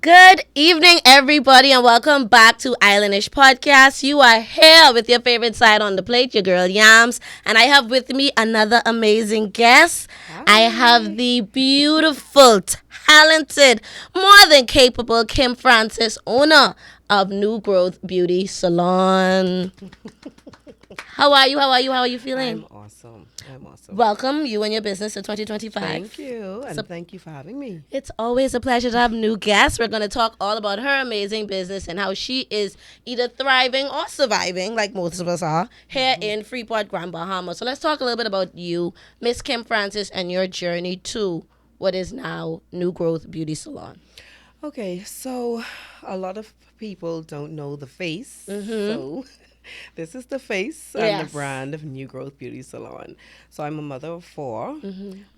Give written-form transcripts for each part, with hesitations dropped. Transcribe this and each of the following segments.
Good evening, everybody, and welcome back to Islandish Podcast. You are here with your favorite side on the plate, your girl Yams, and I have with me another amazing guest. Hi. I have the beautiful, talented, more than capable Kim Francis, owner of New Growth Beauty Salon. How are you? How are you feeling? I'm awesome. Welcome, you and your business to 2025. Thank you, and thank you for having me. It's always a pleasure to have new guests. We're going to talk all about her amazing business and how she is either thriving or surviving, like most of us are, here in Freeport, Bahama. So let's talk a little bit about you, Miss Kim Francis, and your journey to what is now New Growth Beauty Salon. Okay, so a lot of people don't know the face, so this is the face and the brand of New Growth Beauty Salon. So I'm a mother of 4.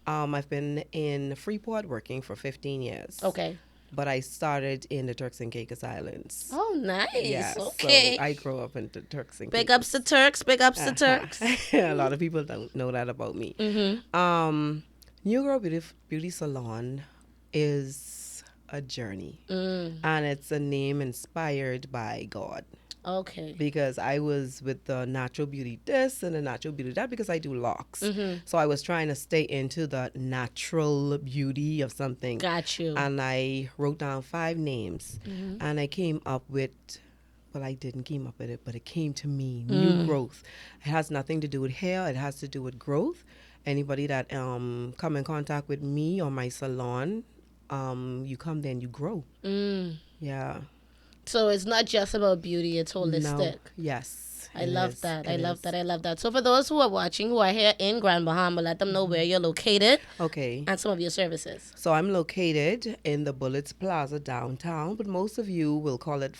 I've been in Freeport working for 15 years. Okay. But I started in the Turks and Caicos Islands. Oh, nice. Yeah, Okay. so I grew up in the Turks and Caicos. Big ups to Turks. Big ups to Turks. A lot of people don't know that about me. New Growth Beauty Salon is a journey. And it's a name inspired by God. Okay. Because I was with the natural beauty this and the natural beauty that because I do locks. So I was trying to stay into the natural beauty of something. Got you. And I wrote down 5 names. And I came up with, well, I didn't came up with it, but it came to me, New Growth. It has nothing to do with hair. It has to do with growth. Anybody that come in contact with me or my salon, you come there and you grow. Yeah. So it's not just about beauty, it's holistic. No. Yes. I love that. I love that. So for those who are watching, who are here in Grand Bahama, let them know where you're located. Okay. And some of your services. So I'm located in the Bullets Plaza downtown, but most of you will call it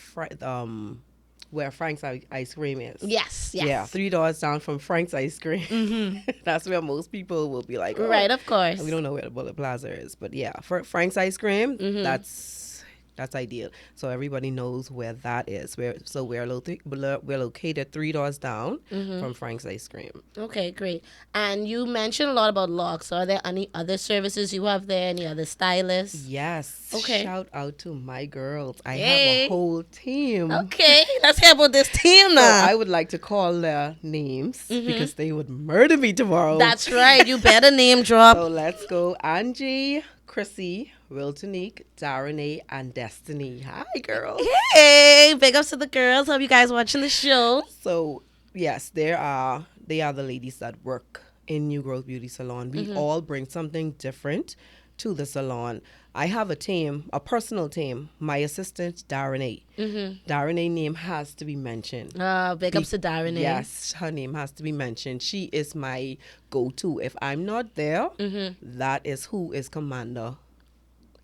where Frank's Ice Cream is. Yes. Yeah, 3 doors down from Frank's Ice Cream. That's where most people will be like, oh, right, of course. we don't know where the Bullet Plaza is. But yeah, for Frank's Ice Cream, that's ideal. So everybody knows where that is. We're located 3 doors down from Frank's Ice Cream. Okay, great. And you mentioned a lot about locks. Are there any other services you have there? Any other stylists? Yes. Okay. Shout out to my girls. I have Yay. a whole team. Okay, let's hear about this team So now. I would like to call their names because they would murder me tomorrow. That's right. You better name drop. So let's go. Angie, Chrissy, Wiltonique, Darren, and Destiny. Hi, girls. Hey, big ups to the girls. Hope you guys watching the show. So yes, they are the ladies that work in New Growth Beauty Salon. We all bring something different to the salon. I have a team, a personal team. My assistant, Darren. Darren name has to be mentioned. Big ups to Darren. Yes, her name has to be mentioned. She is my go-to. If I'm not there, that is who is commander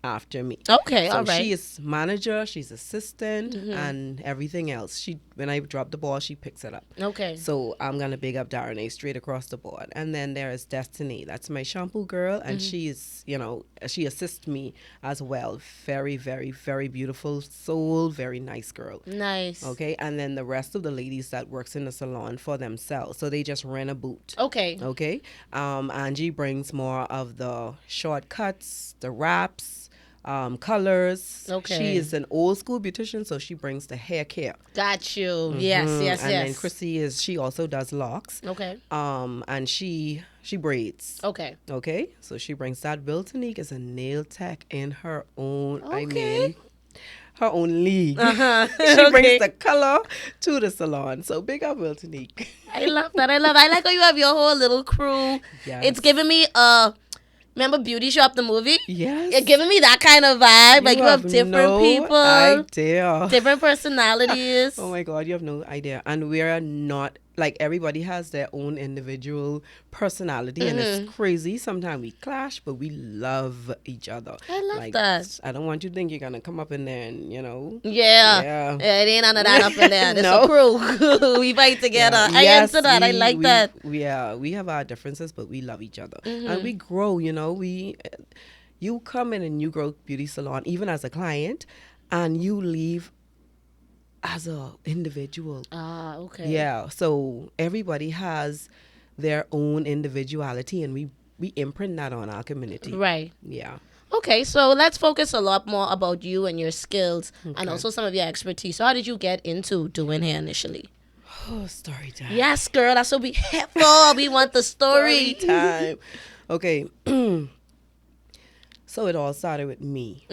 after me. Okay, So all right. she is manager, she's assistant, and everything else. When I drop the ball, she picks it up. Okay. So I'm gonna big up Darren straight across the board. And then there is Destiny. That's my shampoo girl, and she is, she assists me as well. Very, very, very beautiful soul, very nice girl. Nice. Okay, and then the rest of the ladies that works in the salon for themselves, so they just rent a booth. Okay. Okay, Angie brings more of the shortcuts, the wraps, colors. Okay. She is an old school beautician, so she brings the hair care. Got you. Yes. And then Chrissy she also does locks. Okay. And she braids. Okay. Okay, so she brings that. Wiltonique is a nail tech in her own. Okay. I mean, her own league. She She brings the color to the salon. So big up Wiltonique. I love that. I like how you have your whole little crew. Yes. It's giving me remember Beauty Shop the movie? Yes. It's giving me that kind of vibe. Like you have different no people, idea. different personalities. Oh my God, you have no idea. And we're not, like, everybody has their own individual personality, and it's crazy. Sometimes we clash, but we love each other. I love like, that. I don't want you to think you're going to come up in there and, Yeah. It ain't none of that up in there. It's No. a crew. We fight together. Yeah. I Yes, answer that. I like that. We have our differences, but we love each other. And we grow, you come in a New Growth Beauty Salon, even as a client, and you leave as a individual. Ah, okay. Yeah, so everybody has their own individuality, and we imprint that on our community. Right. Yeah. Okay, so let's focus a lot more about you and your skills and Okay. also some of your expertise. So how did you get into doing hair initially? Oh, story time. Yes, girl, that's what we here for. We want the Story story. time. Okay. So it all started with me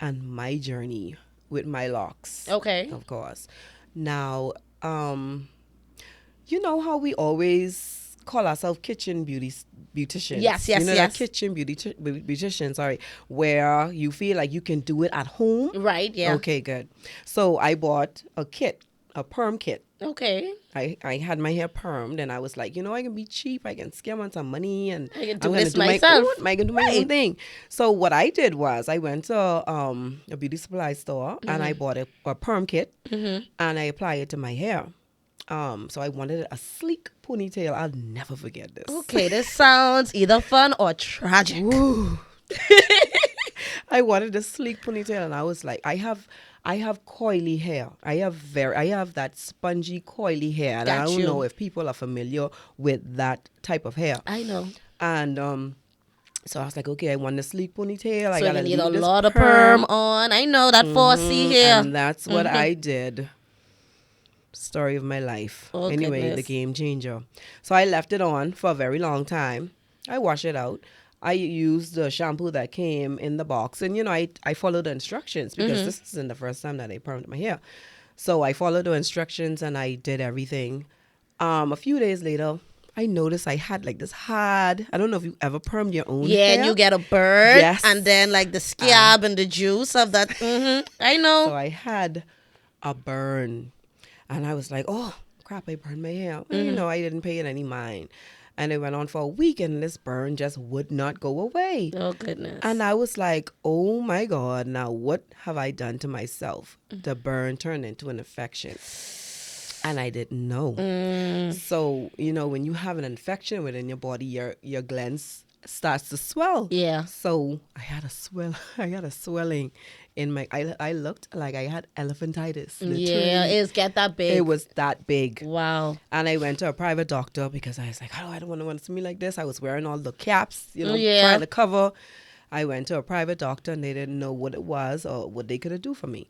and my journey with my locks. Okay. Of course. Now, you know how we always call ourselves kitchen beauticians. Yes, You know yes. that kitchen beautician, sorry, where you feel like you can do it at home. Right, yeah. Okay, good. So I bought a kit, a perm kit. Okay. I had my hair permed and I was like, I can be cheap. I can scam on some money and I can do I'm gonna this do myself. I can do my own thing. So what I did was I went to a beauty supply store and I bought a perm kit and I applied it to my hair. So I wanted a sleek ponytail. I'll never forget this. Okay, this sounds either fun or tragic. Ooh. I wanted a sleek ponytail and I was like, I have coily hair. I have that spongy coily hair. And I Got don't you. know if people are familiar with that type of hair. I know. And so I was like, okay, I want a sleek ponytail. I So gotta you need a leave this lot of perm on. I know that 4C hair. And that's what I did. Story of my life. Oh, Anyway, goodness. the game changer. So I left it on for a very long time. I wash it out. I used the shampoo that came in the box. And, I followed the instructions because this isn't the first time that I permed my hair. So I followed the instructions and I did everything. A few days later, I noticed I had like this hard, I don't know if you ever permed your own Yeah, hair. and you get a bird Yes. and then like the scab and the juice of that. I know. So I had a burn. And I was like, oh, crap, I burned my hair. Well, I didn't pay it any mind. And it went on for a week, and this burn just would not go away. Oh, goodness. And I was like, oh, my God, now what have I done to myself? The burn turned into an infection. And I didn't know. So, when you have an infection within your body, your glands starts to swell. Yeah. So I had a swelling in my, I looked like I had elephantitis. Yeah, literally. it's get that big. It was that big. Wow. And I went to a private doctor because I was like, oh, I don't want to see me like this. I was wearing all the caps, Yeah. trying to cover. I went to a private doctor and they didn't know what it was or what they could do for me.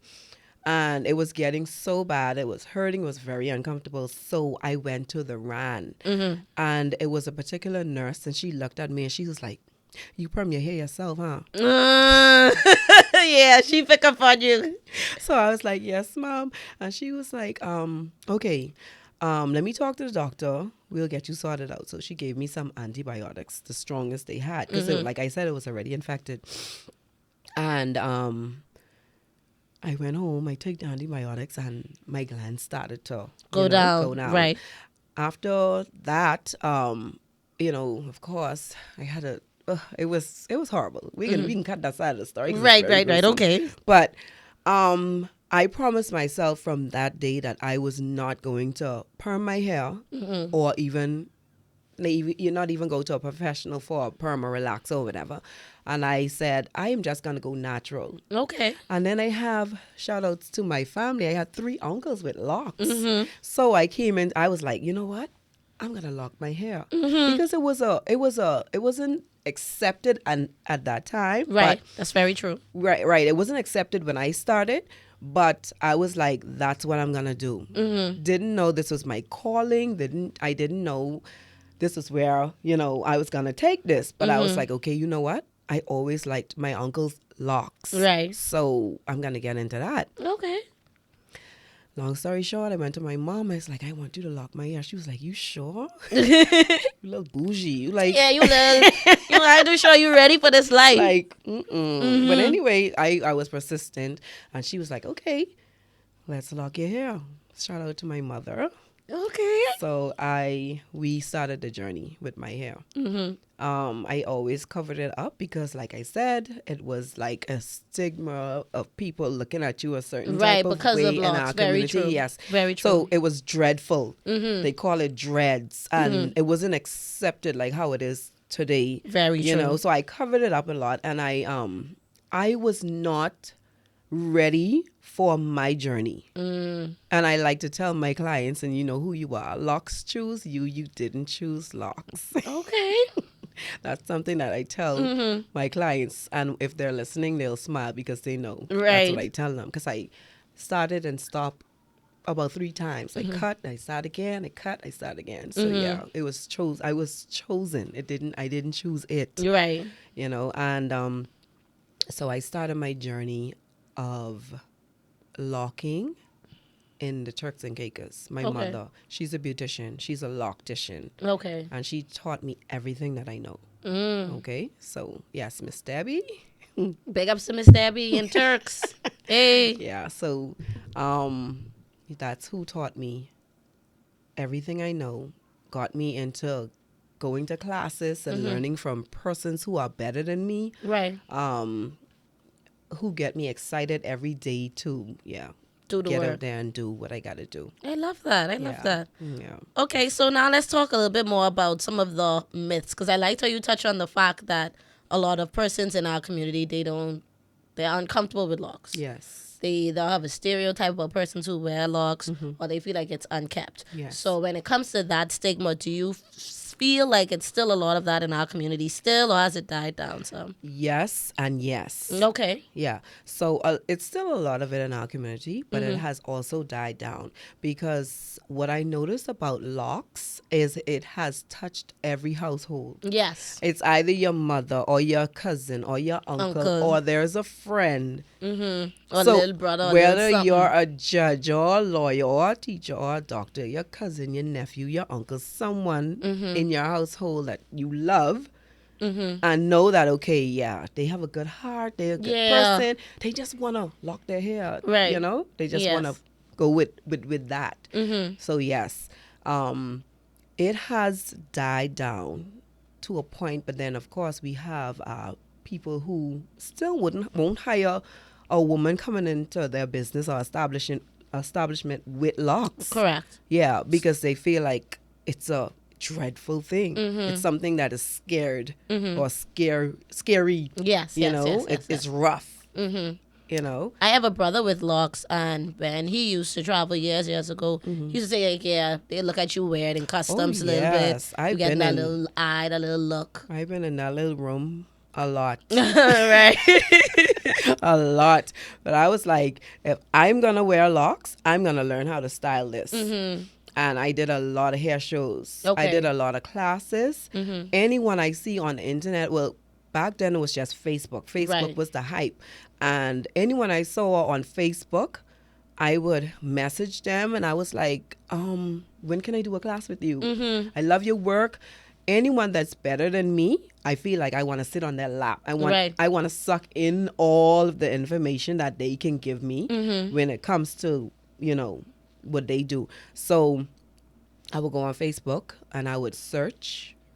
And it was getting so bad. It was hurting. It was very uncomfortable. So I went to the RAN. And it was a particular nurse. And she looked at me and she was like, you perm your hair yourself, huh? Yeah, she pick up on you. So I was like, yes, mom. And she was like, okay, let me talk to the doctor. We'll get you sorted out. So she gave me some antibiotics, the strongest they had. Because like I said, it was already infected. And I went home, I took the antibiotics, and my glands started to Go down. Right. After that, of course, I had a. It was horrible. We can cut that side of the story. 'Cause it's Right. very gruesome. Okay. But I promised myself from that day that I was not going to perm my hair or even you not even go to a professional for a perm or relax or whatever. And I said, I am just going to go natural. Okay. And then I have shout outs to my family. I had 3 uncles with locks. So I came in, I was like, you know what? I'm going to lock my hair. Because it wasn't accepted at that time. Right. That's very true. Right. It wasn't accepted when I started, but I was like, that's what I'm going to do. Didn't know this was my calling. I didn't know this is where, I was going to take this. But I was like, okay, you know what? I always liked my uncle's locks. Right. So I'm going to get into that. Okay. Long story short, I went to my mom. I was like, I want you to lock my hair. She was like, you sure? You little bougie. You like... Yeah, you little. I do sure you ready for this life. Like, But anyway, I was persistent. And she was like, okay, let's lock your hair. Shout out to my mother. Okay. So we started the journey with my hair. I always covered it up because, like I said, it was like a stigma of people looking at you a certain type of because way of in locks. our Very community. true. Yes, Very true. So it was dreadful. They call it dreads, and it wasn't accepted like how it is today. Very true. So I covered it up a lot, and I was not ready for my journey. And I like to tell my clients, and you know who you are. Locks choose you. You didn't choose locks. Okay. That's something that I tell my clients, and if they're listening, they'll smile because they know. That's Right. what I tell them. Because I started and stopped about 3 times. I cut, I start again. I cut, I start again. So yeah, it was I was chosen. I didn't choose it. Right. You know, and so I started my journey of locking in the Turks and Caicos. My Okay. mother, she's a beautician. She's a loctician. Okay. And she taught me everything that I know. Mm. Okay, so yes, Miss Debbie. Big ups to Miss Debbie and Turks. Hey. Yeah, so that's who taught me everything I know, got me into going to classes and learning from persons who are better than me, Right. who get me excited every day to, Do the get work. out there and do what I got to do. I love that. I love Yeah. that. Yeah. Okay, so now let's talk a little bit more about some of the myths, because I liked how you touch on the fact that a lot of persons in our community, they're uncomfortable with locks. Yes. They'll have a stereotype about persons who wear locks, or they feel like it's unkept. Yes. So when it comes to that stigma, do you feel like it's still a lot of that in our community still, or has it died down some? Yes and yes. Okay. Yeah. So it's still a lot of it in our community, but it has also died down because what I noticed about locks is it has touched every household. Yes. It's either your mother or your cousin or your uncle. Or there's a friend. Or So little brother. Or whether little something. you're a judge or a lawyer or a teacher or a doctor, your cousin, your nephew, your uncle, someone in your household that you love, and know that, okay, yeah, they have a good heart, they're a good person, they just want to lock their hair, Right. you know, they just Yes. want to go with that. So yes, it has died down to a point, but then of course we have people who still won't hire a woman coming into their business or establishment with locks. Correct. Yeah, because they feel like it's a dreadful thing. It's something that is scared or scary. Yes. You Yes. know, Yes. Yes, it's rough. You know. I have a brother with locks, and when he used to travel years ago, he used to say, like, yeah, they look at you weird in customs a little yes. bit. I've You get been that in- little eye, that little look. I've been in that little room a lot. Right. A lot. But I was like, if I'm going to wear locks, I'm going to learn how to style this. And I did a lot of hair shows. I Okay. did a lot of classes. Anyone I see on the internet, well, back then it was just Facebook. Facebook Right. was the hype. And anyone I saw on Facebook, I would message them and I was like, when can I do a class with you? I love your work. Anyone that's better than me, I feel like I want to sit on their lap. I want to suck in all of the information that they can give me when it comes to, you know, what they do. So I would go on Facebook and I would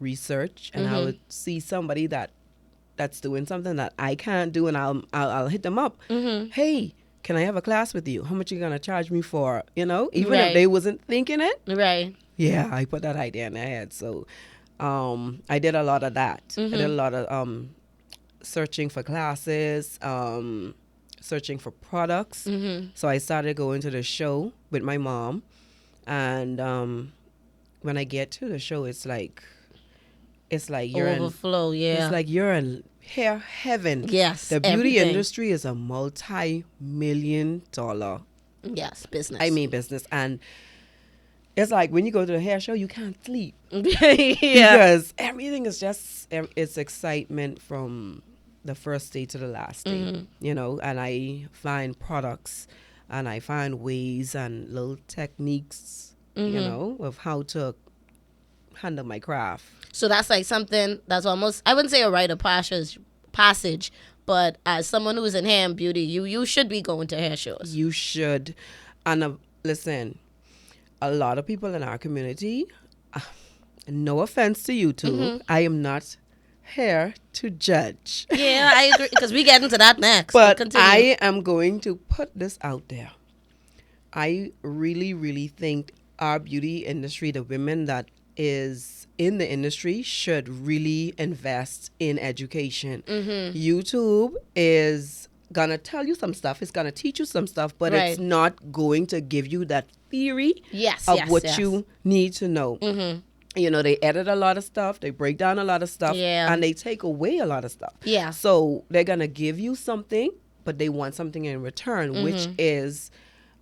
research, and I would see somebody that's doing something that I can't do, and I'll hit them up. Hey, can I have a class with you? How much you gonna charge me for? You know, even Right. if they wasn't thinking it. Right. Yeah, I put that idea in their head. So I did a lot of that. I did a lot of searching for classes, searching for products. So I started going to the show with my mom, and when I get to the show, it's like you're Overflow, yeah. it's like you're in hair heaven. Yes, The beauty everything. industry is a multi-million-dollar Yes, business. business, and it's like when you go to the hair show, you can't sleep. yeah. Because everything is just, it's excitement from the first day to the last day, you know, and I find products and I find ways and little techniques, you know, of how to handle my craft. So that's like something that's almost, I wouldn't say a rite of passage, but as someone who's in hair and beauty, you should be going to hair shows. You should. And listen, a lot of people in our community, no offense to you two, I am not here to judge. Yeah, I agree, because we get into that next. But Continue. I am going to put this out there. I really, really think our beauty industry, the women that is in the industry, should really invest in education. YouTube is gonna tell you some stuff, it's gonna teach you some stuff, but Right. it's not going to give you that theory Yes, of yes, what yes. you need to know. You know, they edit a lot of stuff, they break down a lot of stuff, Yeah. and they take away a lot of stuff. Yeah. So they're gonna give you something, but they want something in return, which is,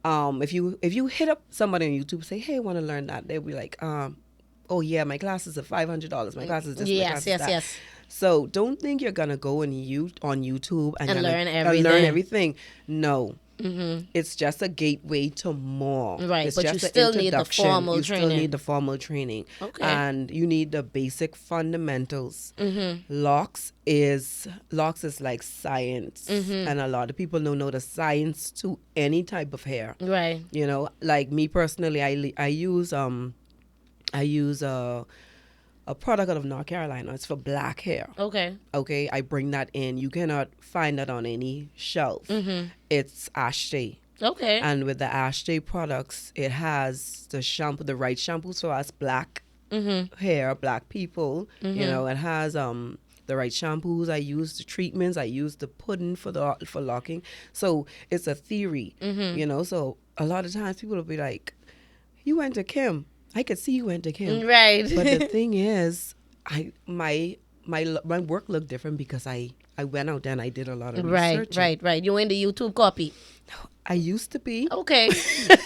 if you hit up somebody on YouTube, say, hey, I want to learn that, they'll be like, oh yeah, my classes are $500. My class is this. My class is that. Yes. So don't think you're gonna go on YouTube and learn learn everything. No. Mm-hmm. It's just a gateway to more. Right, it's but just you an still need the introduction. formal you training. still need the formal training. Okay. And you need the basic fundamentals. Mm-hmm. Locks is like science. Mm-hmm. And a lot of people don't know the science to any type of hair. Right. You know, like me personally, I use a product out of North Carolina. It's for black hair. Okay. Okay, I bring that in. You cannot find that on any shelf. Mm-hmm. It's Ashtray. Okay. And with the Ashtray products, it has the right shampoos for us black hair, black people. You know, it has the right shampoos. I use the treatments. I use the pudding for locking. So it's a theory. You know, so a lot of times people will be like, "You went to Kim. I could see you went to Kim." Right. But the thing is, my work looked different because I went out there and I did a lot of research. Right. You in the YouTube copy. I used to be. Okay.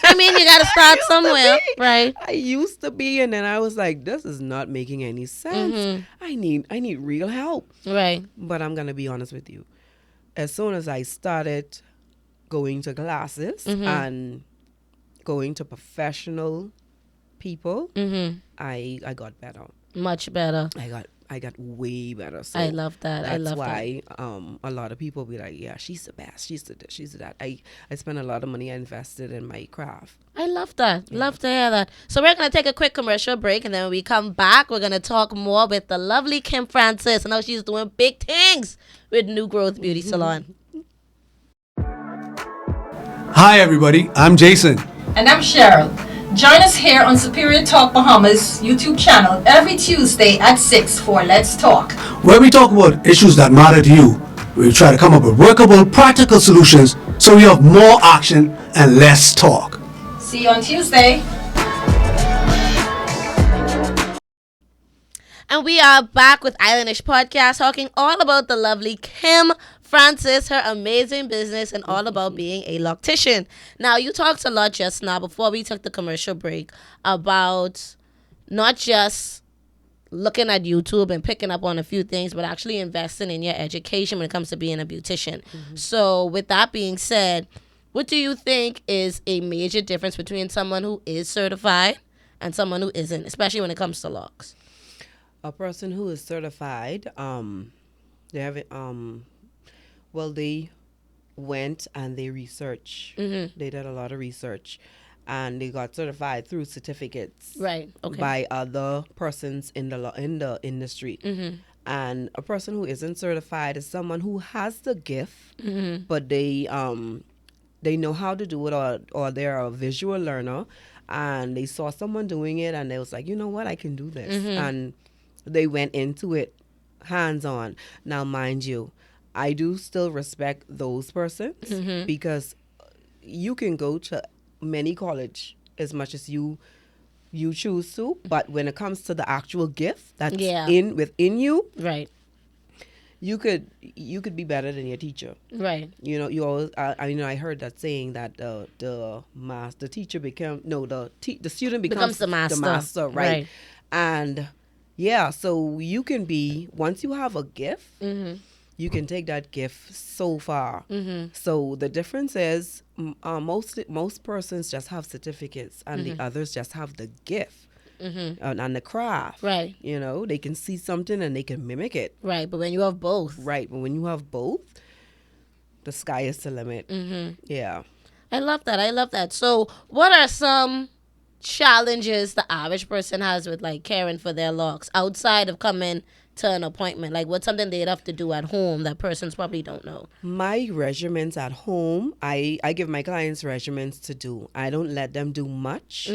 I mean, you got to start somewhere. Right. I used to be, and then I was like, this is not making any sense. I need real help. Right. But I'm going to be honest with you. As soon as I started going to classes and going to professional people, I got better. Much better. I got way better. So I love that. I love why a lot of people be like, yeah, she's the best. She's the this, she's the that. I spent a lot of money I invested in my craft. I love that. Yeah. Love to hear that. So we're going to take a quick commercial break, and then when we come back, we're going to talk more with the lovely Kim Francis. I know she's doing big things with New Growth Beauty Salon. Hi, everybody. I'm Jason. And I'm Cheryl. Join us here on Superior Talk Bahamas YouTube channel every Tuesday at 6 for Let's Talk, where we talk about issues that matter to you. We try to come up with workable, practical solutions so you have more action and less talk. See you on Tuesday. And we are back with Islandish Podcast, talking all about the lovely Kim Francis, her amazing business, and all about being a loc'tician. Now, you talked a lot just now before we took the commercial break about not just looking at YouTube and picking up on a few things, but actually investing in your education when it comes to being a beautician. So with that being said, what do you think is a major difference between someone who is certified and someone who isn't, especially when it comes to locks? A person who is certified, they have they went and they researched. They did a lot of research, and they got certified through certificates, right? Okay. by other persons in the industry. And a person who isn't certified is someone who has the gift, but they know how to do it, or they're a visual learner, and they saw someone doing it, and they was like, you know what, I can do this, and they went into it hands on. Now, mind you, I do still respect those persons because you can go to many college as much as you choose to, but when it comes to the actual gift that's within you, right, you could be better than your teacher, right? You know, you always I heard that saying that the student becomes the master, right? And yeah, so you can be, once you have a gift, you can take that gift so far. So the difference is most persons just have certificates, and the others just have the gift and the craft. Right. You know, they can see something and they can mimic it. Right, but when you have both. Right, but when you have both, the sky is the limit. Yeah. I love that. So what are some challenges the average person has with like caring for their locks outside of coming to an appointment? Like, what's something they'd have to do at home that persons probably don't know? My regimens at home, I give my clients regimens to do. I don't let them do much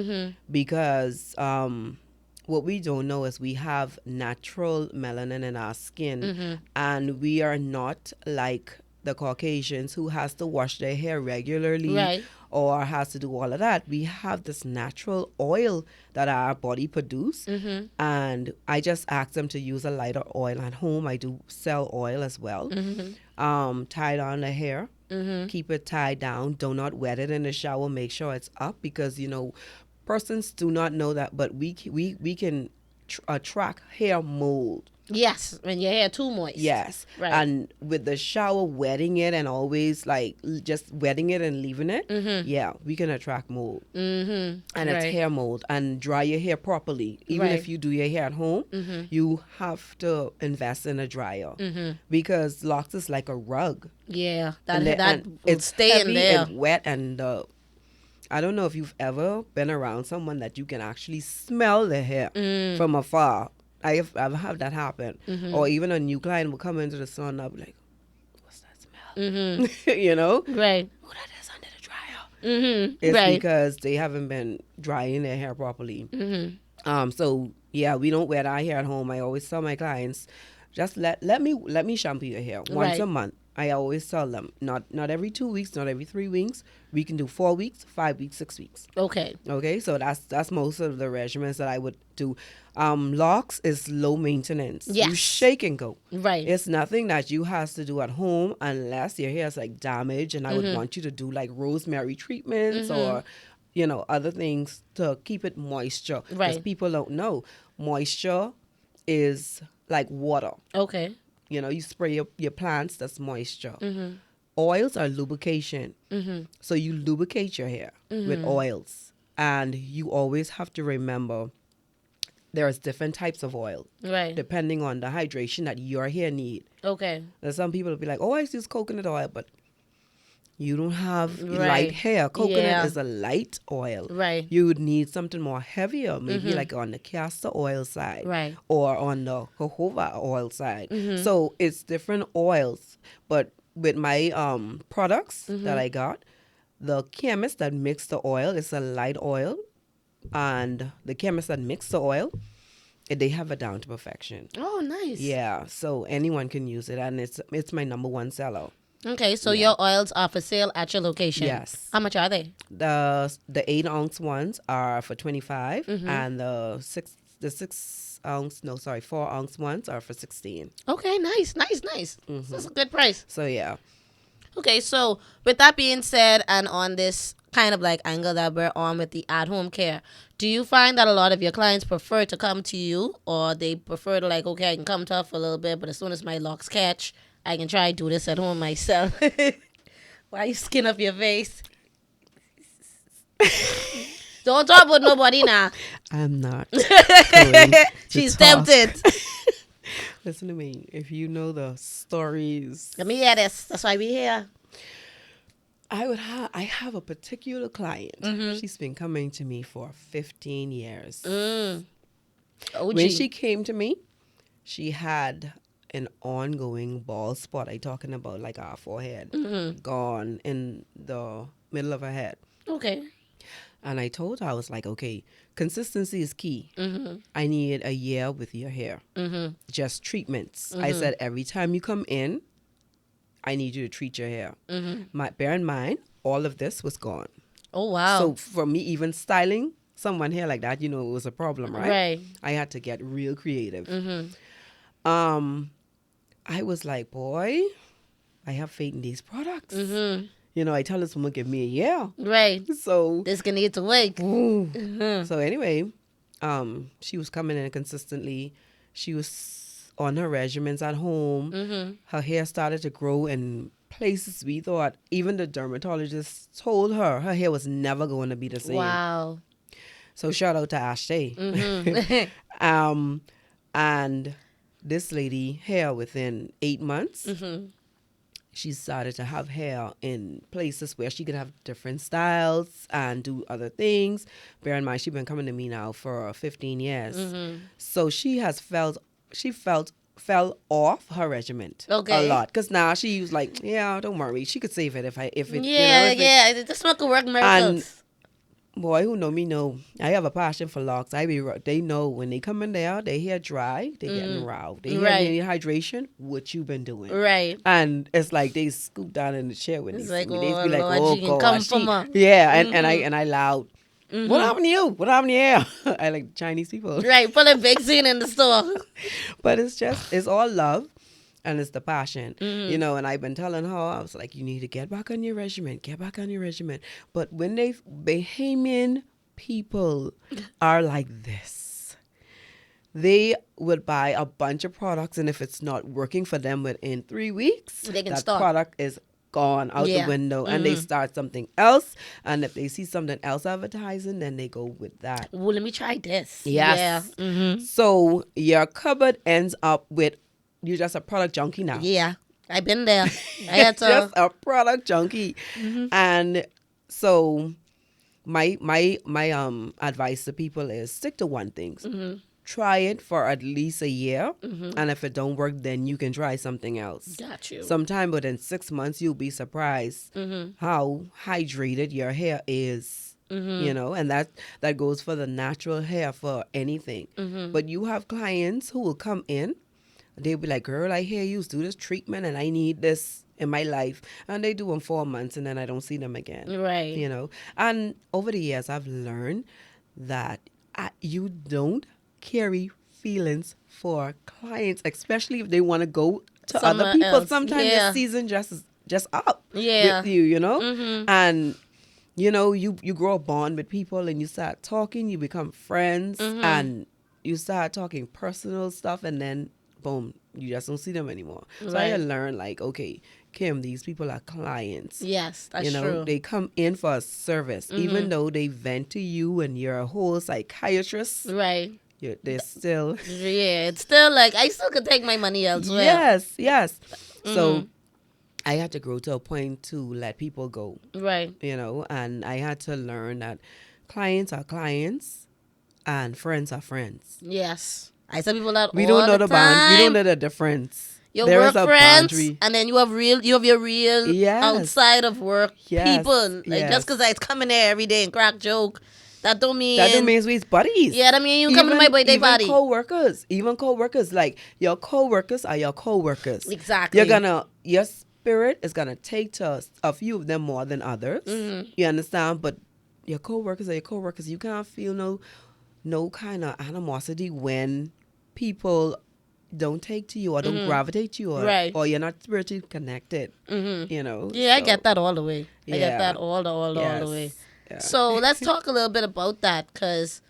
because what we don't know is we have natural melanin in our skin, and we are not like the Caucasians who has to wash their hair regularly, Right. or has to do all of that, we have this natural oil that our body produce. And I just ask them to use a lighter oil at home. I do sell oil as well. Tie it on the hair. Keep it tied down. Do not wet it in the shower. Make sure it's up, because persons do not know that, but we can track hair mold. Yes, when your hair too moist. Yes. Right. And with the shower, wetting it and always just wetting it and leaving it, yeah, we can attract mold. And it's Right. hair mold. And dry your hair properly. Even Right. if you do your hair at home, you have to invest in a dryer, because locks is like a rug. Yeah, And that and will it's stay heavy in there. and wet, and I don't know if you've ever been around someone that you can actually smell the hair from afar. I've had that happen. Or even a new client will come into the salon, I'll be like, what's that smell? You know? Right. Oh, that is under the dryer. It's Right. because they haven't been drying their hair properly. So yeah, we don't wear our hair at home. I always tell my clients, just let me shampoo your hair once Right. a month. I always tell them, not every 2 weeks, not every 3 weeks. We can do 4 weeks, 5 weeks, 6 weeks. Okay. Okay, so that's most of the regimens that I would do. Locks is low maintenance. You Yes. shake and go. Right. It's nothing that you has to do at home unless your hair is like damaged, and I would want you to do like rosemary treatments or other things to keep it moisture. Because Right. people don't know, moisture is like water. Okay. You spray your plants, that's moisture. Oils are lubrication. So you lubricate your hair with oils. And you always have to remember there's different types of oil Right. depending on the hydration that your hair need. Okay. There's some people will be like, oh, I use coconut oil, but you don't have Right. light hair. Coconut Yeah. is a light oil. Right. You would need something more heavier, maybe like on the castor oil side, Right. or on the jojoba oil side. So it's different oils. But with my products that I got, the chemist that mixed the oil is a light oil, and the chemist that mixed the oil, they have it down to perfection. Oh, nice. Yeah, so anyone can use it, and it's my number one seller. Okay, so your oils are for sale at your location. Yes. How much are they? The 8-ounce ones are for $25, and the 4-ounce ones are for $16. Okay, nice. That's a good price. So yeah, Okay, so with that being said, and on this kind of like angle that we're on with the at-home care, do you find that a lot of your clients prefer to come to you, or they prefer to like, okay, I can come to her for a little bit, but as soon as my locks catch, I can try do this at home myself? Why you skin up your face? Don't talk about nobody now. I'm not going to She's talk. tempted. Listen to me. If you know the stories, Let me hear this. That's why we here. I have a particular client. She's been coming to me for 15 years. OG. When she came to me, she had an ongoing bald spot. I talking about like our forehead, gone in the middle of her head. Okay. And I told her, I was like, okay, consistency is key. I need a year with your hair. Just treatments. I said, every time you come in, I need you to treat your hair. Bear in mind, all of this was gone. Oh, wow. So for me, even styling someone hair like that, it was a problem, right? Right. I had to get real creative. I was like, boy, I have faith in these products. I tell this woman, give me a year. Right. So This gonna need to wait. So anyway, she was coming in consistently. She was on her regimens at home. Her hair started to grow in places we thought, even the dermatologist told her hair was never going to be the same. Wow. So shout out to Ashley. And this lady, hair within 8 months, she started to have hair in places where she could have different styles and do other things. Bear in mind, she's been coming to me now for 15 years. So she fell off her regiment Okay. a lot. Because now she was like, yeah, don't worry. She could save it if it. Yeah, if it- this one could work miracles. Boy, who know me know. I have a passion for locks. They know when they come in there, they hair dry, they getting raw. They hair Right. need hydration. What you been doing? Right. And it's like they scoop down in the chair when It's they like, see me. They oh, be like, Lord, "Oh she can come God, for ma." yeah." And I loud. What happened to you? What happened to your hair? I like Chinese people. Right. Put a big scene in the store. But it's all love. And it's the passion, and I've been telling her, I was like, you need to get back on your regimen, But when they Bahamian people are like this, they would buy a bunch of products, and if it's not working for them within 3 weeks, They can that stop. product is gone out the window, and they start something else. And if they see something else advertising, then they go with that. Well, let me try this. Yes. Yeah. Mm-hmm. So your cupboard ends up with you're just a product junkie now. Yeah. I've been there. I had to. Just a product junkie. And so my advice to people is stick to one thing. Try it for at least a year, and if it don't work, then you can try something else. Got you. Sometime within 6 months, you'll be surprised how hydrated your hair is. And that goes for the natural hair for anything. But you have clients who will come in, they'll be like, girl, I hear you do this treatment and I need this in my life. And they do them 4 months and then I don't see them again. Right. And over the years, I've learned that you don't carry feelings for clients, especially if they want to go to Somewhere other people. else. Sometimes Yeah. the season just up Yeah. with you, And you grow a bond with people and you start talking, you become friends, and you start talking personal stuff, and then boom, you just don't see them anymore. So I Right. learned, like, okay, Kim, these people are clients. Yes, that's true. They come in for a service, even though they vent to you and you're a whole psychiatrist. Right. They're still Yeah, it's still like, I still could take my money elsewhere. yes. So I had to grow to a point to let people go. Right. And I had to learn that clients are clients and friends are friends. Yes. I tell people that We all don't know the the bond. We time. don't know the difference. Your There work is a friends, boundary. and then you have your real Yes. outside of work Yes. people. Like, Yes. just because I come in there every day and crack joke, that don't mean That don't mean we're buddies. Yeah, that mean you come to my birthday party. Even co-workers, like your co-workers are your co-workers. Exactly. Your spirit is gonna take to a few of them more than others. You understand? But your co-workers are your co-workers. You can't feel no kind of animosity when people don't take to you or don't gravitate to you, or you're not spiritually connected. Yeah, I get that all the way. I get that all the way. Yeah. So let's talk a little bit about that, because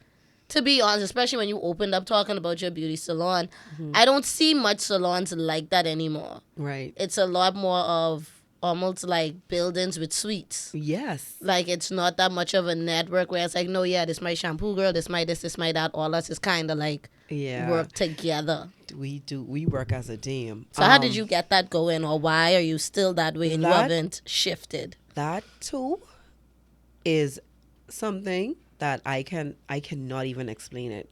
to be honest, especially when you opened up talking about your beauty salon, I don't see much salons like that anymore. Right. It's a lot more of almost like buildings with suites. Yes. Like, it's not that much of a network where it's like, no, yeah, this my shampoo girl, this my this my that. All us is kind of like work together. We work as a team. So how did you get that going, or why are you still that way and you haven't shifted? That too is something that I cannot even explain it.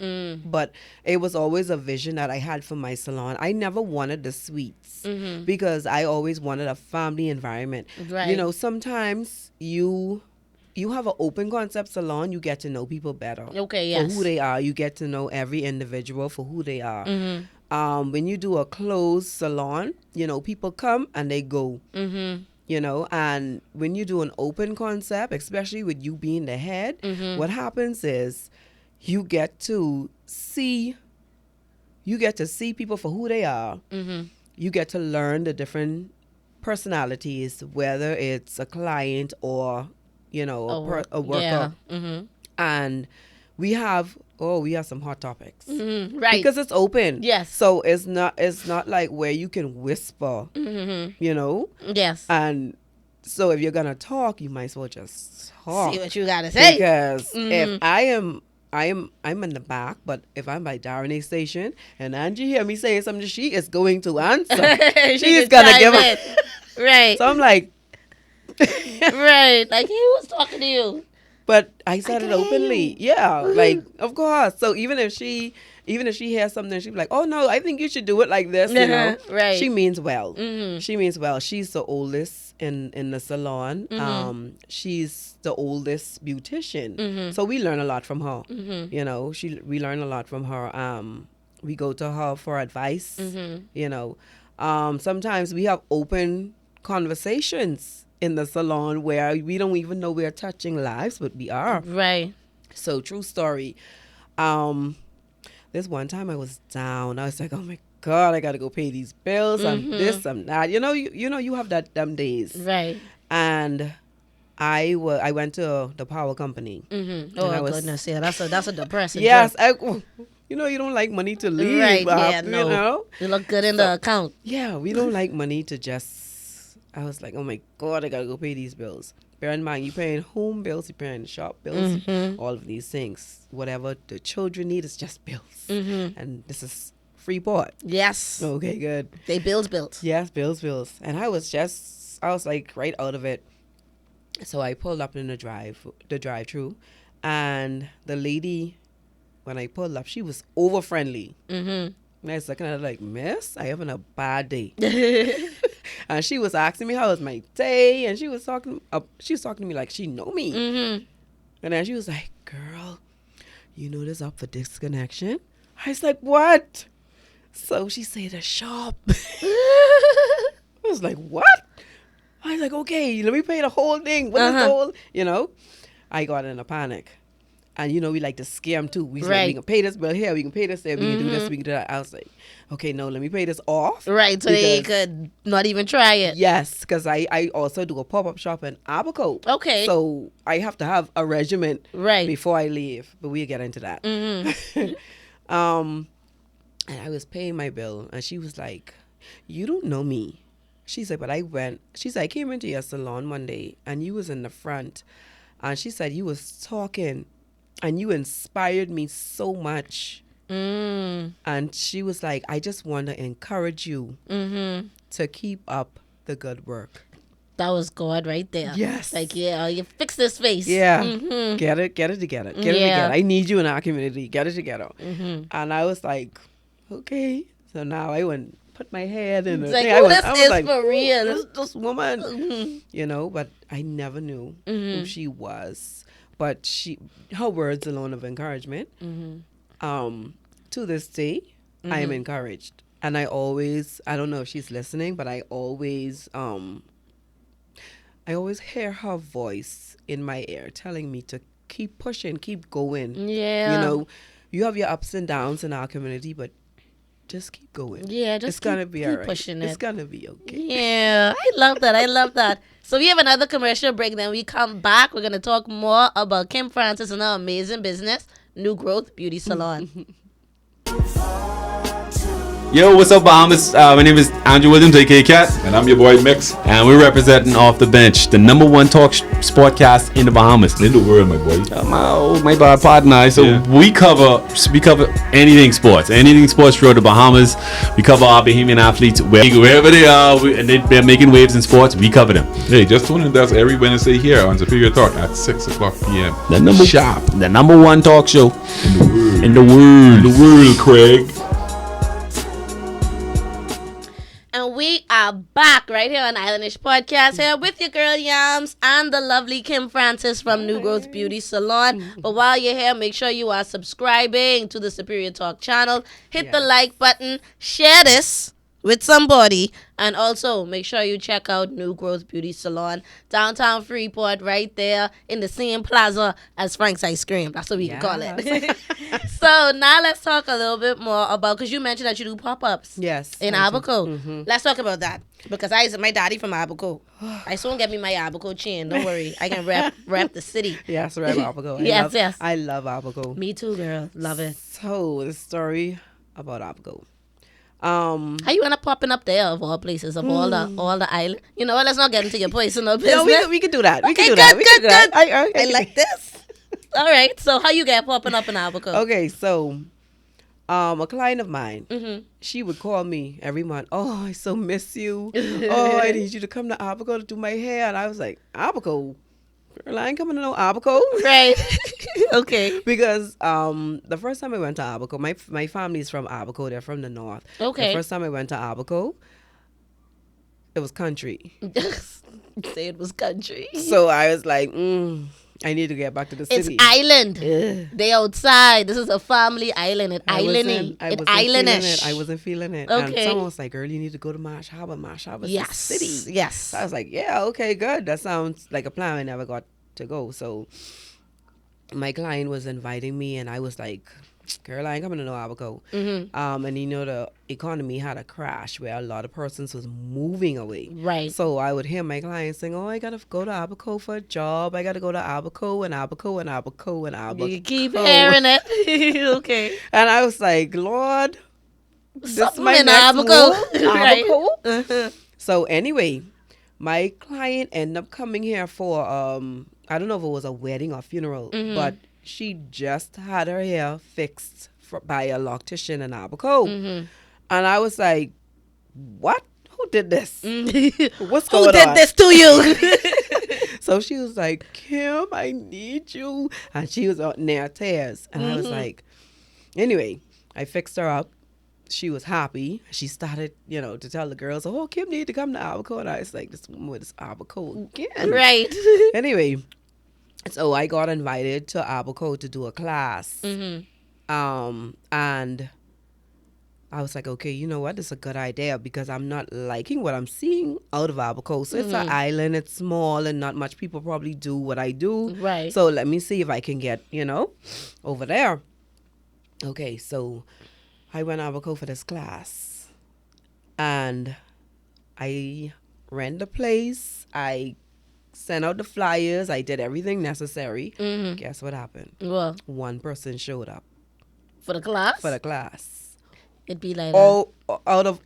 But it was always a vision that I had for my salon. I never wanted the suites because I always wanted a family environment. Right. Sometimes you have an open concept salon, you get to know people better. Okay, For yes. who they are. You get to know every individual for who they are. When you do a closed salon, people come and they go. And when you do an open concept, especially with you being the head, what happens is you get to see people for who they are. You get to learn the different personalities, whether it's a client or a worker. Yeah. And we have some hot topics. Right. Because it's open. Yes. So it's not like where you can whisper, Yes. And so if you're gonna talk, you might as well just talk. See what you gotta say. Because if I'm in the back, but if I'm by Darren's station and Angie hear me saying something, she is going to answer. She's gonna give it. Right. So I'm like, Right. Like, he was talking to you. but I said it can hear openly. Yeah, like of course. So even if she hears something, she'd be like, "Oh no, I think you should do it like this." Right. She means well. She means well. She's the oldest in the salon. She's the oldest beautician, so we learn a lot from her. You know, we learn a lot from her. We go to her for advice. You know, sometimes we have open conversations in the salon where we don't even know we're touching lives, but we are. Right. So true story. This one time I was down. I was like, oh my God, I gotta go pay these bills. I'm this, I'm that. You know, you have them days. Right. And I went to the power company. Oh goodness, yeah, that's a depressing. Yes, trip. you know, you don't like money to leave. Right. Yeah. You No. know? You look good in the account. Yeah, we don't like money to just. I was like, oh my God, I gotta go pay these bills. Bear in mind, you're paying home bills, you're paying shop bills, all of these things. Whatever the children need is just bills. And this is Freeport. Yes. Okay, good. They built. Yes, bills. And I was like right out of it. So I pulled up in the drive-through, and the lady, when I pulled up, she was over friendly. And I was looking at her like, Miss, I having a bad day. And she was asking me how was my day, and she was talking to me like she know me. And then she was like, girl, you know this up for disconnection? I was like, what? So she said a shop. I was like, what? I was like, okay, let me pay the whole thing. What is the whole, you know? I got in a panic. And, you know, we like to scam too. We said, we can pay this bill here, we can pay this there, we can do this, we can do that. I was like, okay, no, let me pay this off. Right, so they could not even try it. Yes, because I also do a pop-up shop in Abaco. Okay. So I have to have a regimen right before I leave. But we'll get into that. And I was paying my bill, and she was like, you don't know me. She said, but I came into your salon one day, and you was in the front. And she said, you was talking, and you inspired me so much. And she was like, I just want to encourage you to keep up the good work. That was God right there. Yes. Like, yeah, you fix this face. Yeah. Get it together. Get it together. I need you in our community. Get it together. And I was like, okay. So now I went, put my head in It's the like, thing. oh, I this was is like, for real. This woman. You know, but I never knew who she was. But her words alone of encouragement. To this day, I am encouraged. And I don't know if she's listening, but I always hear her voice in my ear telling me to keep pushing, keep going. Yeah. You know, you have your ups and downs in our community, but just keep going. Yeah, just it's gonna be keep all right. pushing it. It's gonna be okay. Yeah, I love that. So we have another commercial break. Then we come back. We're gonna talk more about Kim Francis and her amazing business, New Growth Beauty Salon. Yo, what's up, Bahamas? My name is Andrew Williams, aka Cat. And I'm your boy Mix. And we're representing Off the Bench, the number one talk sportcast in the Bahamas. In the world, my boy. My bad partner. So we cover anything sports throughout the Bahamas. We cover our Bahamian athletes wherever they are, and they're making waves in sports. We cover them. Hey, just tune in to us every Wednesday here on Superior Talk at 6:00 p.m. The number one talk show in the world, Craig. And we are back right here on Islandish Podcast here with your girl Yams and the lovely Kim Francis from New Growth Beauty Salon. But while you're here, make sure you are subscribing to the Superior Talk channel. Hit the like button, share this with somebody, and also make sure you check out New Growth Beauty Salon, downtown Freeport, right there in the same plaza as Frank's Ice Cream. That's what we can call it. So now let's talk a little bit more about, because you mentioned that you do pop-ups. Yes. In Abaco. Let's talk about that, because my daddy from Abaco. I soon get me my Abaco chain. Don't worry, I can rep the city. Yes, rep Abaco. Yes. I love Abaco. Me too, girl. Love it. So the story about Abaco. How you end up popping up there of all places, of all the island? You know what? Let's not get into your personal business. No, we can do that. Good. I like this. All right. So how you get popping up in Abaco? Okay, so a client of mine, she would call me every month. Oh, I so miss you. Oh, I need you to come to Abaco to do my hair. And I was like, Abaco? Girl, I ain't coming to no Abaco. Right. Okay. Because the first time I went to Abaco, my family's from Abaco. They're from the north. Okay. The first time I went to Abaco, it was country. Say it was country. So I was like, I need to get back to the It's city. island. Ugh. They outside. This is a family island. It's islandy. It's islandish. I wasn't feeling it. Okay. And someone was like, girl, you need to go to Marsh Harbor. Marsh Harbor's the city. Yes. So I was like, yeah, okay, good. That sounds like a plan. I never got to go. So my client was inviting me, and I was like, girl, I ain't coming to no Abaco. And you know, the economy had a crash where a lot of persons was moving away. Right. So I would hear my clients saying, oh, I got to go to Abaco for a job. I got to go to Abaco and Abaco and Abaco and Abaco. You keep hearing it. Okay. And I was like, Lord, this is Something my in next Abaco. move? Right. Abaco? So anyway, my client ended up coming here for, I don't know if it was a wedding or funeral, but she just had her hair fixed by a Loc'tician in Abaco. And I was like, what? Who did this? What's going on? Who did this to you? So she was like, Kim, I need you. And she was out near tears. And I was like, anyway, I fixed her up. She was happy. She started, to tell the girls, oh, Kim need to come to Abaco. And I was like, this woman is Abaco again. Right. Anyway, so I got invited to Abaco to do a class. And I was like, okay, you know what? This is a good idea because I'm not liking what I'm seeing out of Abaco. So it's an island, it's small, and not much people probably do what I do. Right. So let me see if I can get, over there. Okay, so I went to Abaco for this class. And I rent the place. I sent out the flyers. I did everything necessary. Guess what happened? Well, One person showed up for the class? for the class. It'd be like that. Oh, out of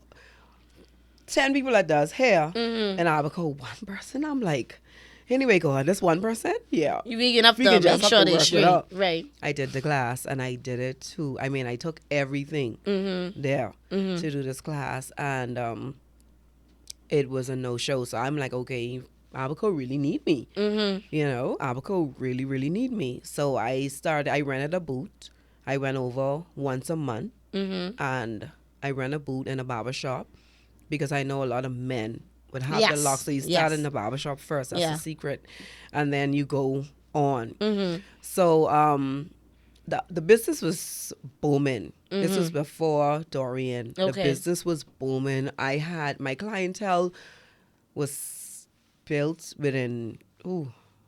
10 people that does hair, and I would call one person. I'm like, anyway, God, this one person? Yeah. You vegan up We to can just make have sure to they work it straight. out. Right. I did the class, and I did it too. I mean, I took everything there to do this class, and it was a no-show. So I'm like, okay, Abaco really need me. Abaco really, really need me. So I rented a booth. I went over once a month, and I rent a booth in a barber shop because I know a lot of men would have the locks. So you start in the barber shop first. That's the secret. And then you go on. So the business was booming. This was before Dorian. The business was booming. I had my clientele was built within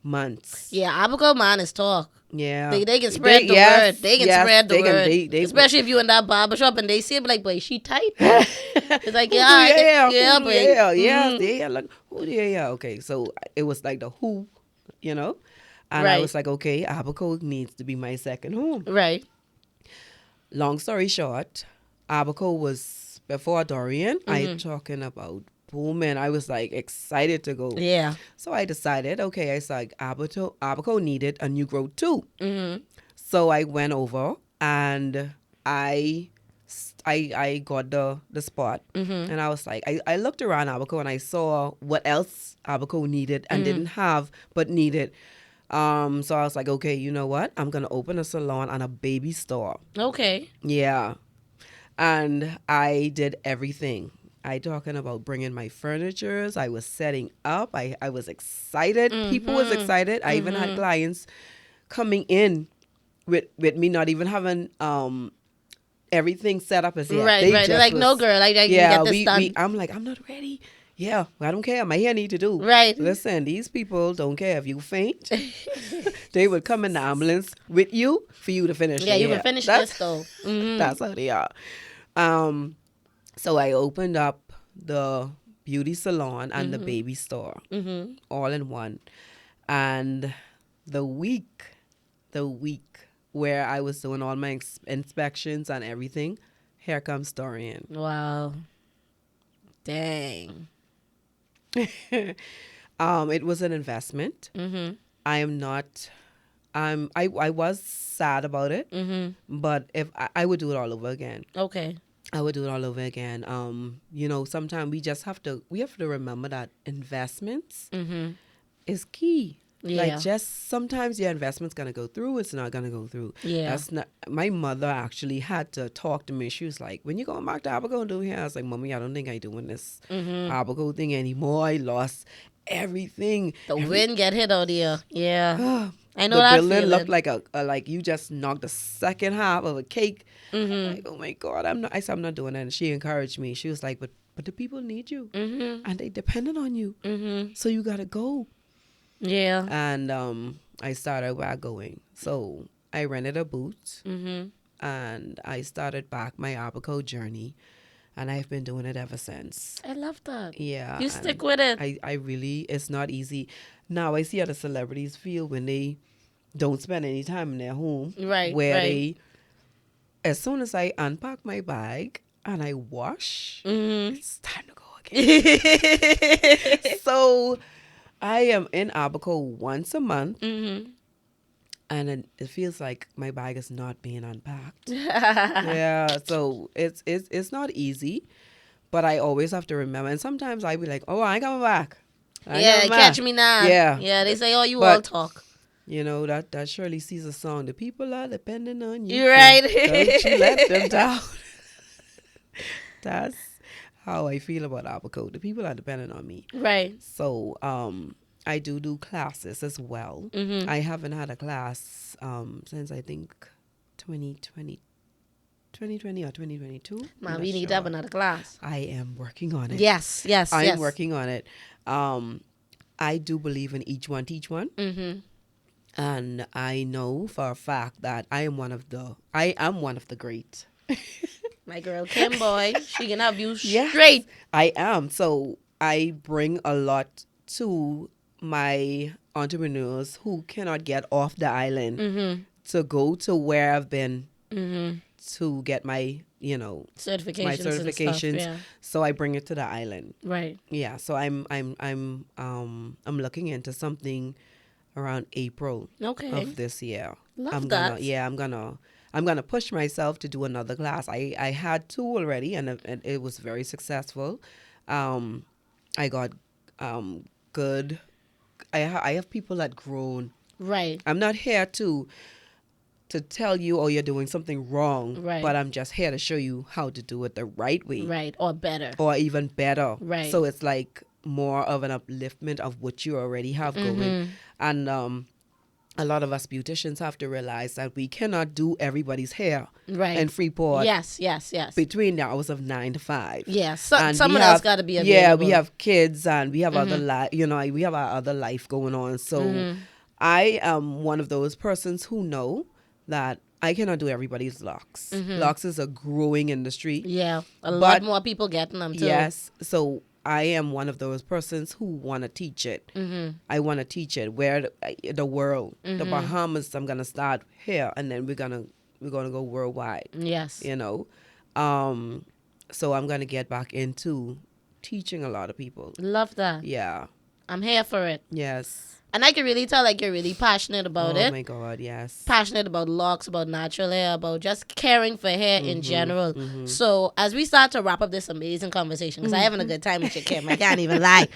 months. Yeah, Abaco man is talk. Yeah. They can spread the word. They can spread the word. They Especially if you in that barbershop and they see it, like, boy, she tight. It's like, yeah, like, okay. So it was like the who, and I was like, okay, Abaco needs to be my second home. Right. Long story short, Abaco was before Dorian. I'm talking about booming. I was like excited to go. Yeah. So I decided, okay, I said like, Abaco needed a new growth too. So I went over and I got the spot, and I was like, I looked around Abaco and I saw what else Abaco needed and didn't have but needed. So I was like, okay, you know what? I'm gonna open a salon and a baby store. Okay. Yeah, and I did everything. I talking about bringing my furnitures. I was setting up. I was excited. People was excited. I even had clients coming in with me not even having everything set up as yet. Right. They're like, no, girl, I can get this done. I'm like, I'm not ready. Yeah, I don't care. My hair need to do. Right. Listen, these people don't care if you faint. They would come in the ambulance with you for you to finish. Yeah, you hair. can finish That's, this though. That's how they are. So I opened up the beauty salon and the baby store all in one. And the week where I was doing all my inspections and everything, here comes Dorian. Wow. Dang. It was an investment. I am not. I was sad about it, but if I would do it all over again. Okay. I would do it all over again. Sometimes we have to remember that investments is key. Yeah. Like, just sometimes your investment's gonna go through, it's not gonna go through. Yeah. That's not. My mother actually had to talk to me. She was like, "When you going back to Abaco and doing here?" I was like, "Mommy, I don't think I doing this Abaco thing anymore. I lost everything. The wind get hit out here. Yeah. I know The that building feeling. looked like a like you just knocked the second half of a cake. I'm like, oh my God, I'm not. I said I'm not doing that. And she encouraged me. She was like, but the people need you, and they depended on you. So you gotta go. Yeah. And I started by going. So I rented a booth, and I started back my Abaco journey, and I've been doing it ever since. I love that. Yeah, You and stick with it. I really, it's not easy. Now I see how the celebrities feel when they don't spend any time in their home. Right, Where right. they, as soon as I unpack my bag and I wash, it's time to go again. So I am in Abaco once a month. And it feels like my bag is not being unpacked. Yeah, so it's not easy, but I always have to remember. And sometimes I be like, "Oh, I ain't coming back." I ain't Yeah, coming catch back. me now. Yeah, Yeah, they say, oh, you But- all talk. you know that Shirley Caesar song. The people are depending on you. You're right. Don't you let them down. That's how I feel about Abaco. The people are dependent on me. Right. So I do classes as well. I haven't had a class since I think 2020 or 2022. Man, I'm we not need to have sure. another class. I am working on it. Yes, yes, I'm yes. working on it. I do believe in each one teach one. And I know for a fact that I am one of the great. My girl Kim Boy, she can have you Yes, straight. I am. So I bring a lot to my entrepreneurs who cannot get off the island to go to where I've been to get my, Certifications. my and stuff, certifications. yeah. So I bring it to the island. Right. Yeah. So I'm looking into something around April Okay. of this year. Love that. I'm gonna push myself to do another class. I had two already, and it was very successful. I got good. I have people that grown. Right. I'm not here to tell you, oh, you're doing something wrong. Right. But I'm just here to show you how to do it the right way. Right. Or better. Or even better. Right. So it's like more of an upliftment of what you already have going. And a lot of us beauticians have to realize that we cannot do everybody's hair Right. in Freeport Yes, yes, yes. between the hours of 9 to 5. Yes. And Someone we else have- got to be available. Yeah, we have kids and we have other we have our other life going on. So I am one of those persons who know that I cannot do everybody's locks. Locks is a growing industry. Yeah. A lot But- more people getting them too. Yes. So I am one of those persons who want to teach it. I want to teach it where the world, the Bahamas. I'm gonna start here, and then we're gonna go worldwide. Yes. So I'm gonna get back into teaching a lot of people. Love that. Yeah. I'm here for it. Yes. And I can really tell like you're really passionate about Oh it. my God. Yes. Passionate about locks, about natural hair, about just caring for hair in general. So as we start to wrap up this amazing conversation, because I'm having a good time with you, Kim, I can't even lie.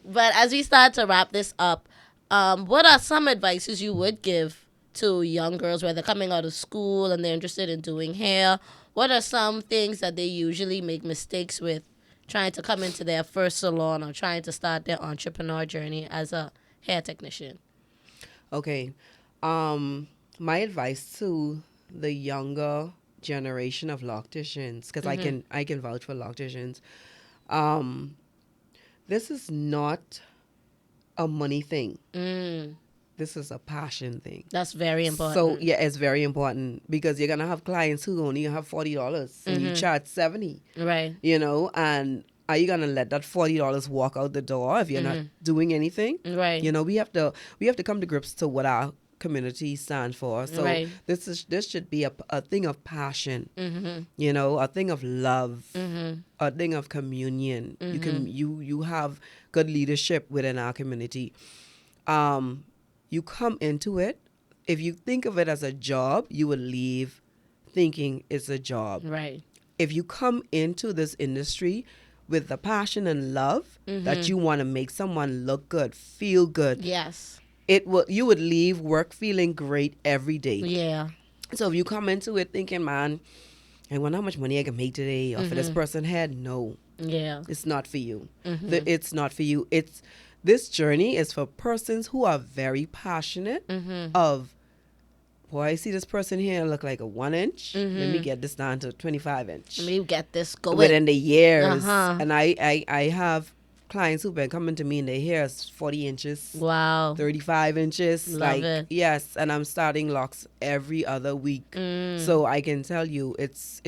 But as we start to wrap this up, what are some advices you would give to young girls where they're coming out of school and they're interested in doing hair? What are some things that they usually make mistakes with trying to come into their first salon or trying to start their entrepreneur journey as a hair technician? Okay. My advice to the younger generation of locticians, because I can vouch for locticians. This is not a money thing. This is a passion thing. That's very important. So yeah, it's very important because you're gonna have clients who only have $40 and you charge $70. Right. And are you gonna let that $40 walk out the door if you're not doing anything? Right. We have to come to grips to what our community stands for. So Right. this should be a thing of passion. A thing of love, a thing of communion. You have good leadership within our community. You come into it. If you think of it as a job, you will leave thinking it's a job. Right. If you come into this industry with the passion and love that you want to make someone look good, feel good, Yes. you would leave work feeling great every day. Yeah. So if you come into it thinking, man, I wonder how much money I can make today, or for this person head, no, Yeah. it's not for you. It's not for you. This journey is for persons who are very passionate of, boy, I see this person here look like a 1 inch. Let me get this down to 25 inch. Let me get this going. Within the years. Uh-huh. And I have clients who've been coming to me and their hair is 40 inches. Wow. 35 inches. Love it. Yes, and I'm starting locks every other week. So I can tell you it's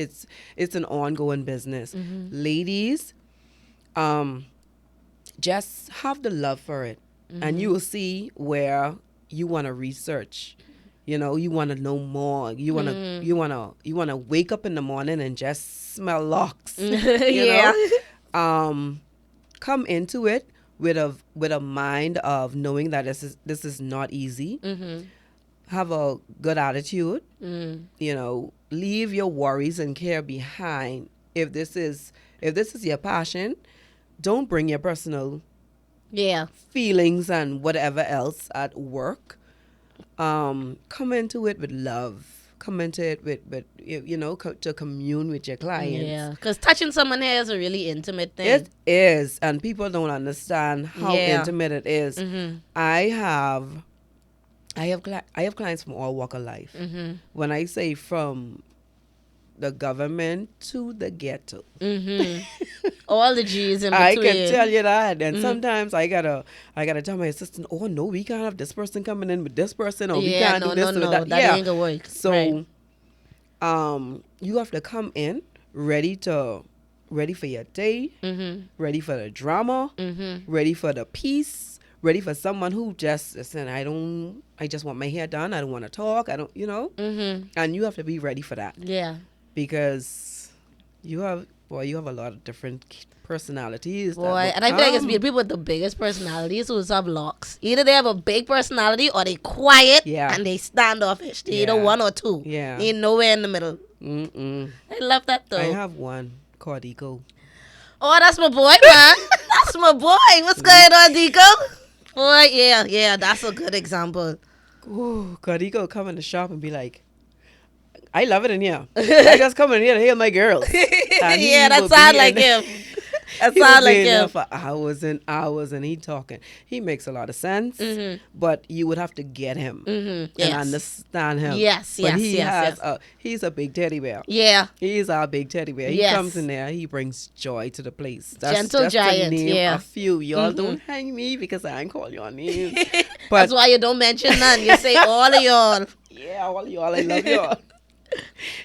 an ongoing business. Ladies, just have the love for it. And you will see where you want to research. You know, you want to know more. You want to wake up in the morning and just smell locks. Yeah. Come into it with a mind of knowing that this is not easy. Have a good attitude. You know, leave your worries and care behind. If this is your passion, don't bring your personal feelings and whatever else at work. Come into it with love. Come into it with to commune with your clients. Yeah, because touching someone's hair is a really intimate thing. It is, and people don't understand how intimate it is. I have clients from all walk of life. When I say from the government to the ghetto, all the G's in between. I can tell you that. And sometimes I gotta tell my assistant, oh no, we can't have this person coming in with this person, or we can't do this or that. That ain't gonna work. So right. You have to come in ready for your day, ready for the drama, ready for the peace, ready for someone who just listen, I just want my hair done, I don't want to talk, I don't, and you have to be ready for that. Yeah. Because you have a lot of different personalities. Boy, and I feel like it's people with the biggest personalities who have locks. Either they have a big personality or they quiet and they standoffish. They either one or two. Yeah. They ain't nowhere in the middle. I love that though. I have one called Deco. Oh, that's my boy, man. That's my boy. What's going on, Deco? Boy, yeah, that's a good example. Ooh, Deco come in the shop and be like, I love it in here. I just come in here to hear my girls. Yeah, that sounds like him. That sounds like him. For hours and hours, and he talking. He makes a lot of sense, but you would have to get him and understand him. Yes, but yes. He's a big teddy bear. Yeah. He's our big teddy bear. He comes in there. He brings joy to the place. That's Gentle just giant. To name Yeah. a few. Y'all don't hang me because I ain't call your names. But that's why you don't mention none. You say all of y'all. Yeah, all of y'all. I love y'all.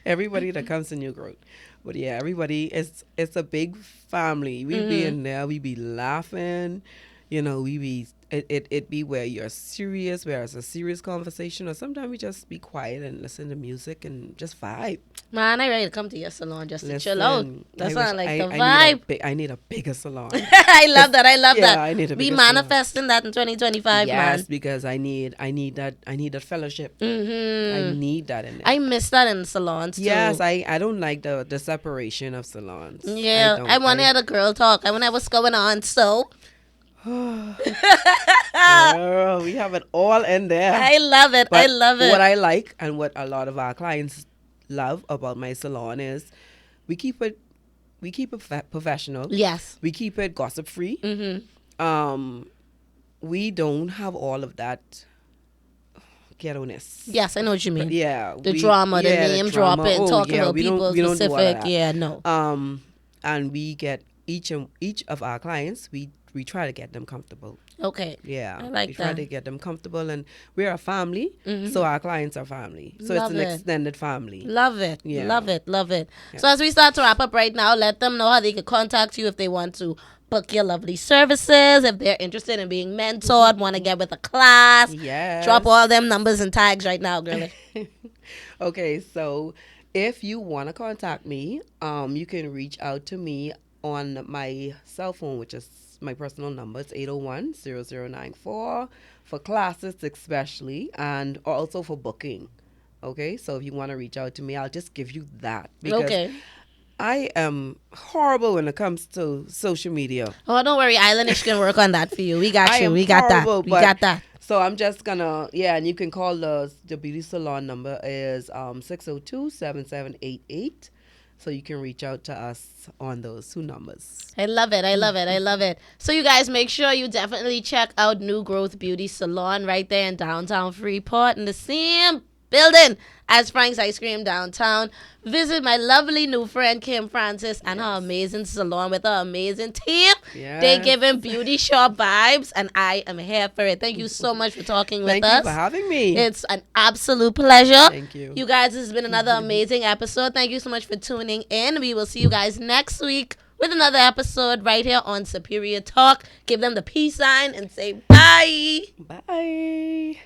Everybody that comes to New Growth. But yeah, everybody, it's a big family. We be in there, we be laughing, it be where you're serious, where it's a serious conversation, or sometimes we just be quiet and listen to music and just vibe. Man, I ready to come to your salon just to chill out. That sounds like the I vibe. I need a bigger salon. I love that. Yeah, I need a Be bigger manifesting that in 2025, yes, man. because I need that fellowship. I need that in there. I miss that in salons too. Yes, I don't like the separation of salons. Yeah, I want to hear the girl talk. I want to know what's going on. So, Girl, we have it all in there. I love it. But I love it. What I like and what a lot of our clients love about my salon is we keep it professional. Yes. We keep it gossip free. We don't have all of that ghetto-ness. Yes, I know what you mean. Yeah. The drama, the name dropping, talking about people we don't do all of specific. that. Yeah, no. And we get each of our clients, we try to get them comfortable. Okay. Yeah. I like we try that. to get them comfortable, and we're a family, so our clients are family. So Love it's an it. extended family. Love it. Yeah. Love it. Love it. Yeah. So as we start to wrap up right now, let them know how they can contact you if they want to book your lovely services, if they're interested in being mentored, want to get with a class. Yes. Drop all them numbers and tags right now, girlie. Okay, so if you want to contact me, you can reach out to me on my cell phone, which is my personal number. It's 801-0094 for classes especially, and also for booking. Okay, so if you want to reach out to me, I'll just give you that, because Okay. I am horrible when it comes to social media. Oh, don't worry. Islandish can work on that for you. We got I you. am We got horrible, that. We but got that. So I'm just gonna, and you can call the beauty salon number is 602-7788. So you can reach out to us on those two numbers. I love it. I love it. I love it. So you guys make sure you definitely check out New Growth Beauty Salon right there in downtown Freeport in the same building as Frank's Ice Cream downtown. Visit my lovely new friend Kim Francis and her amazing salon with her amazing team. Yes. They giving beauty shop vibes, and I am here for it. Thank you so much for talking with us. Thank you for having me. It's an absolute pleasure. Thank you. You guys, this has been another amazing episode. Thank you so much for tuning in. We will see you guys next week with another episode right here on Superior Talk. Give them the peace sign and say bye. Bye.